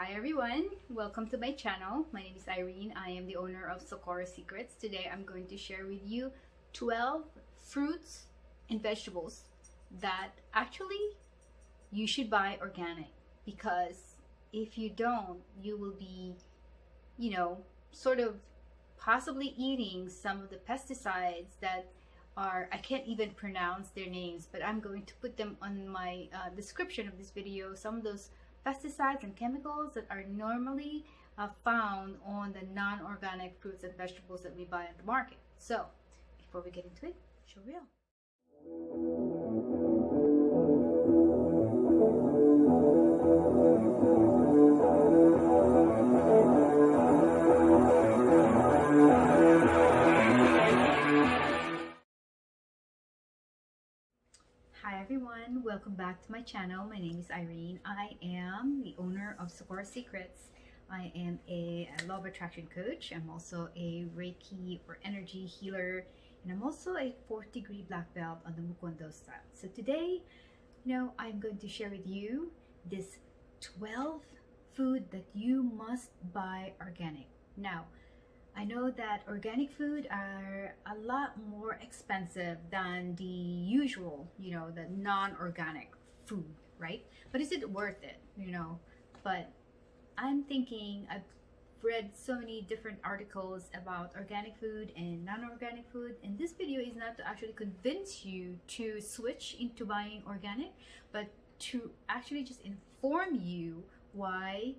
Hi everyone, welcome to my channel. My name is Irene. I am the owner of Celery Secrets. Today I'm going to share with you 12 fruits and vegetables that actually you should buy organic, because if you don't, you will be, sort of possibly eating some of the pesticides that are, I can't even pronounce their names, but I'm going to put them on my description of this video. Some of those pesticides and chemicals that are normally found on the non-organic fruits and vegetables that we buy at the market. So before we get into it, show reel. Hi everyone, welcome back to my channel. My name is Irene. I am the owner of Celery Secrets. I am a law of attraction coach. I'm also a Reiki or energy healer, and I'm also a 4th degree black belt on the Mukondo style. So today, I'm going to share with you this 12 food that you must buy organic. Now, I know that organic food are a lot more expensive than the usual, the non-organic food, right? But is it worth it, But I'm thinking, I've read so many different articles about organic food and non-organic food, and this video is not to actually convince you to switch into buying organic, but to actually just inform you why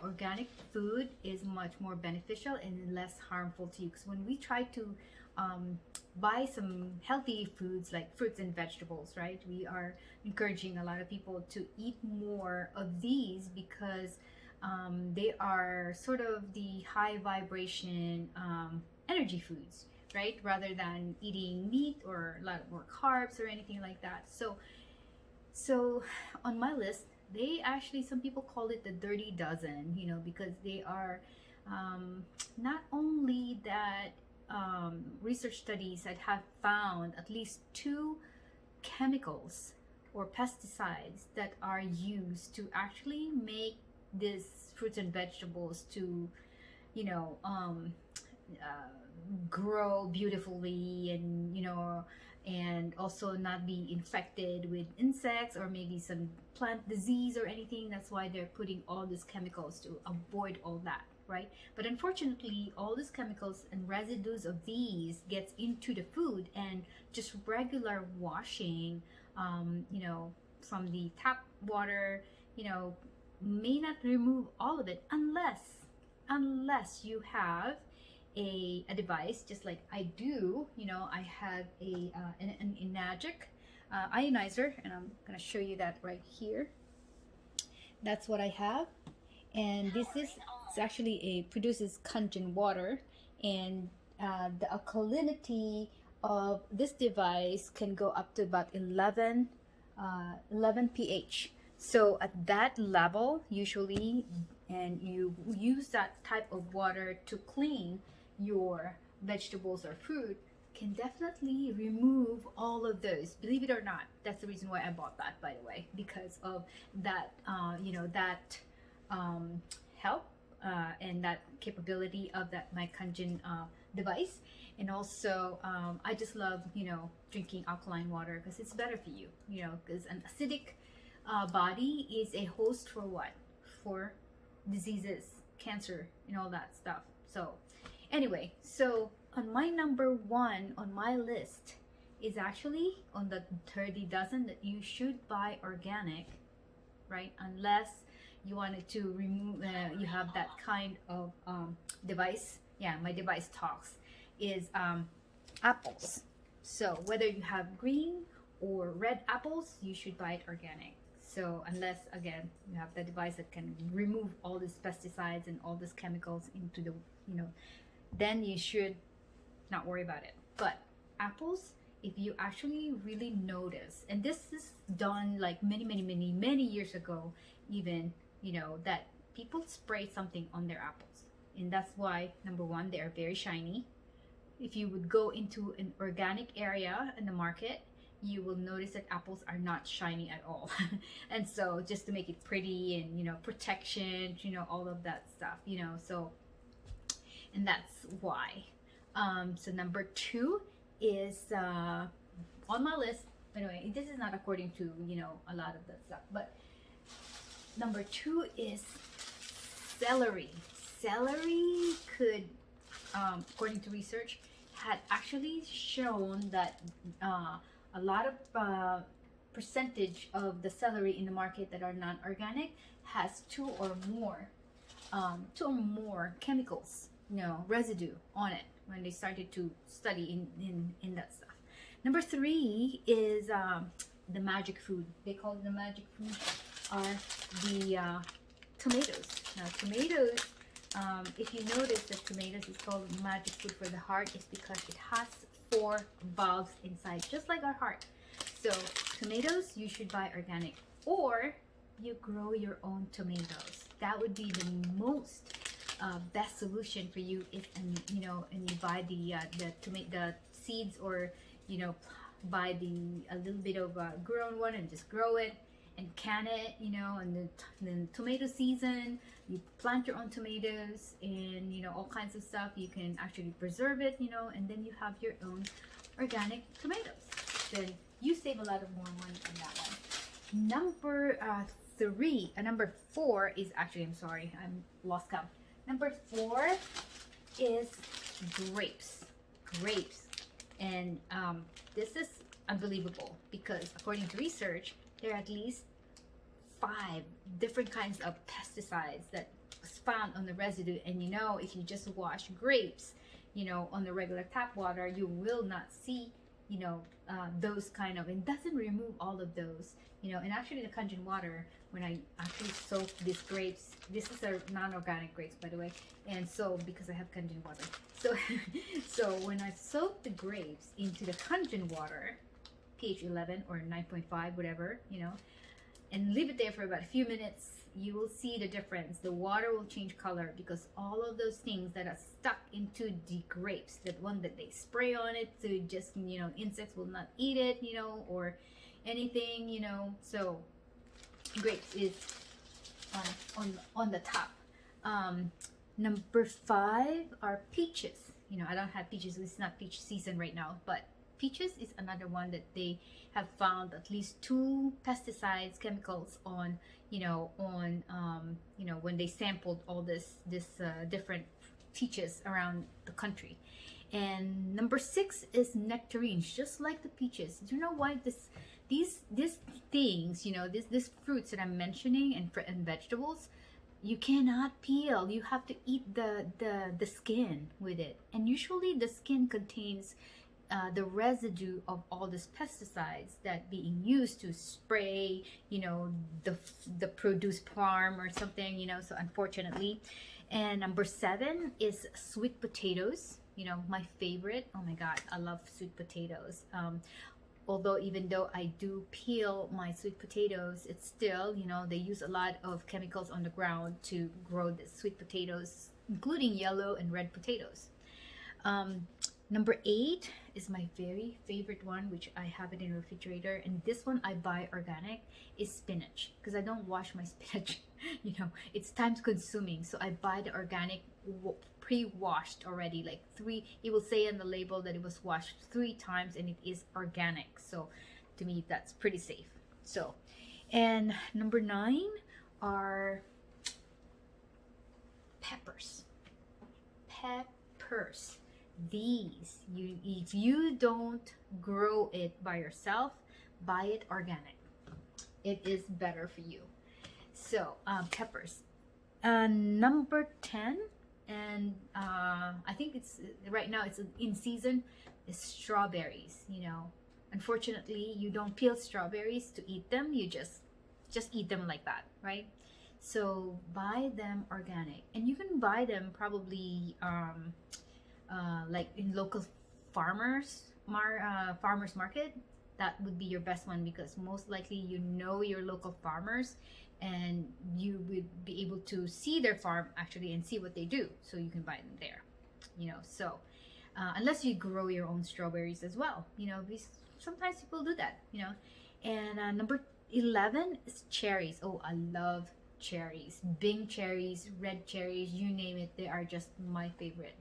organic food is much more beneficial and less harmful to you. Because when we try to buy some healthy foods like fruits and vegetables, right, we are encouraging a lot of people to eat more of these because they are sort of the high vibration energy foods, right, rather than eating meat or a lot more carbs or anything like that. So on my list, they actually, some people call it the dirty dozen, because they are not only that research studies that have found at least 2 chemicals or pesticides that are used to actually make these fruits and vegetables to, grow beautifully and also not be infected with insects or maybe some plant disease or anything. That's why they're putting all these chemicals to avoid all that, right? But unfortunately, all these chemicals and residues of these gets into the food, and just regular washing, from the tap water, may not remove all of it unless you have a device just like I do. I have an Enagic Ionizer, and I'm gonna show you that right here. That's what I have, and it's actually produces Kangen water, and the alkalinity of this device can go up to about 11 pH. So at that level, usually, and you use that type of water to clean your vegetables or fruit, can definitely remove all of those. Believe it or not, that's the reason why I bought that, by the way, because of that, help and that capability of that my Kangen device. And also, I just love, drinking alkaline water because it's better for you, because an acidic body is a host for what? For diseases, cancer, and all that stuff. So anyway, so on my number 1 on my list is actually on the 30 dozen that you should buy organic, right? Unless you wanted to remove, you have that kind of device. Yeah, my device talks, is apples. So whether you have green or red apples, you should buy it organic. So unless, again, you have the device that can remove all these pesticides and all these chemicals into the, then you should not worry about it. But apples, if you actually really notice, and this is done like many years ago even, that people spray something on their apples. And that's why, number 1, they are very shiny. If you would go into an organic area in the market, you will notice that apples are not shiny at all. And so just to make it pretty and, you know, protection, you know, all of that stuff, you know, so, and that's why. So number 2 is on my list. Anyway, this is not according to, you know, a lot of that stuff, but number 2 is celery. Celery could, according to research, had actually shown that a lot of percentage of the celery in the market that are non-organic has two or more chemicals, you know, residue on it, when they started to study in that stuff. Number 3 is the magic food. They call it the magic food are the tomatoes. Now tomatoes, if you notice that tomatoes is called magic food for the heart, is because it has 4 valves inside, just like our heart. So tomatoes, you should buy organic, or you grow your own tomatoes. That would be the most best solution for you. If, and you know, and you buy the seeds, or you know, buy a little bit of a grown one and just grow it and can it, you know, and then tomato season, you plant your own tomatoes, and you know, all kinds of stuff. You can actually preserve it, you know, and then you have your own organic tomatoes. Then you save a lot of more money on that one. Number 4 is actually, I'm sorry, I'm lost count. Number 4 is grapes. And this is unbelievable, because according to research, there are at least 5 different kinds of pesticides that was found on the residue. And you know, if you just wash grapes, you know, on the regular tap water, you will not see, you know, those kind of, it doesn't remove all of those, you know. And actually the Kangen water, when I actually soak these grapes, this is a non-organic grapes, by the way, and so because I have Kangen water, so so when I soak the grapes into the Kangen water, pH 11 or 9.5, whatever, you know, and leave it there for about a few minutes, you will see the difference. The water will change color, because all of those things that are stuck into the grapes, that one that they spray on it, so just, you know, insects will not eat it, you know, or anything, you know. So grapes is on the top. Number 5 are peaches. You know, I don't have peaches, it's not peach season right now, but peaches is another one that they have found at least 2 pesticides, chemicals on, you know, you know, when they sampled all this different peaches around the country. And number 6 is nectarines, just like the peaches. Do you know why these things, you know, these fruits that I'm mentioning, and vegetables, you cannot peel. You have to eat the skin with it. And usually the skin contains the residue of all these pesticides that being used to spray, you know, the produce farm or something, you know. So unfortunately. And number 7 is sweet potatoes. You know, my favorite. Oh my God, I love sweet potatoes. Although even though I do peel my sweet potatoes, it's still, you know, they use a lot of chemicals on the ground to grow the sweet potatoes, including yellow and red potatoes. Number 8 is my very favorite one, which I have it in the refrigerator, and this one I buy organic, is spinach, because I don't wash my spinach. You know, it's time consuming, so I buy the organic pre-washed already, like 3, it will say on the label that it was washed 3 times and it is organic. So to me, that's pretty safe. So, and number 9 are peppers. These, if you don't grow it by yourself, buy it organic. It is better for you. So peppers. Number 10, and I think it's right now, it's in season, is strawberries. You know, unfortunately you don't peel strawberries to eat them, you just eat them like that, right? So buy them organic, and you can buy them probably like in local farmers market. That would be your best one, because most likely you know your local farmers, and you would be able to see their farm actually and see what they do, so you can buy them there, you know. So unless you grow your own strawberries as well, you know, sometimes people do that, you know. And number 11 is cherries. Oh, I love cherries. Bing cherries, red cherries, you name it, they are just my favorite.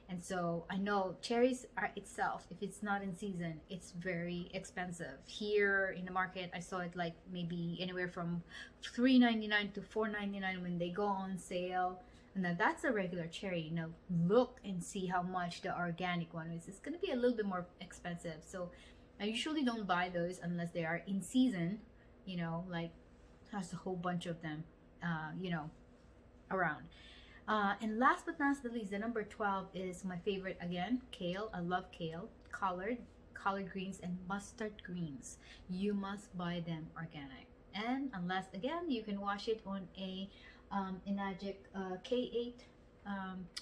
And so I know cherries are itself, if it's not in season, it's very expensive. Here in the market, I saw it like maybe anywhere from $3.99 to $4.99 when they go on sale. And now that's a regular cherry. You know, look and see how much the organic one is. It's going to be a little bit more expensive. So I usually don't buy those unless they are in season, you know, like has a whole bunch of them, you know, around. And last but not the least, the number 12 is my favorite again, kale. I love kale, collard greens, and mustard greens. You must buy them organic. And unless, again, you can wash it on a Enagic K8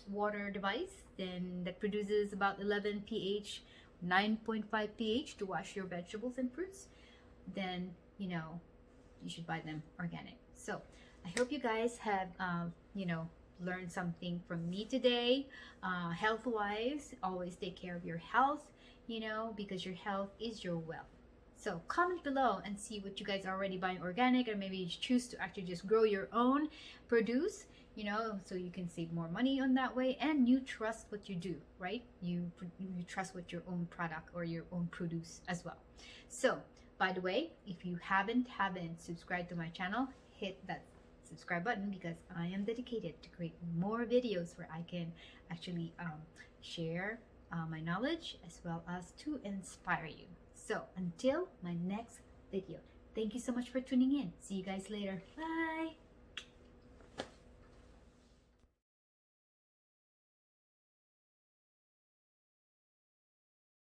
water device, then that produces about 11 pH, 9.5 pH to wash your vegetables and fruits, then, you know, you should buy them organic. So I hope you guys have, you know, learned something from me today. Health wise, always take care of your health, you know, because your health is your wealth. So comment below and see what you guys are already buying organic, or maybe you choose to actually just grow your own produce, you know, so you can save more money on that way, and you trust what you do, right? You trust what your own product or your own produce as well. So by the way, if you haven't subscribed to my channel, hit that subscribe button, because I am dedicated to create more videos where I can actually share my knowledge as well as to inspire you. So until my next video, thank you so much for tuning in. See you guys later. Bye.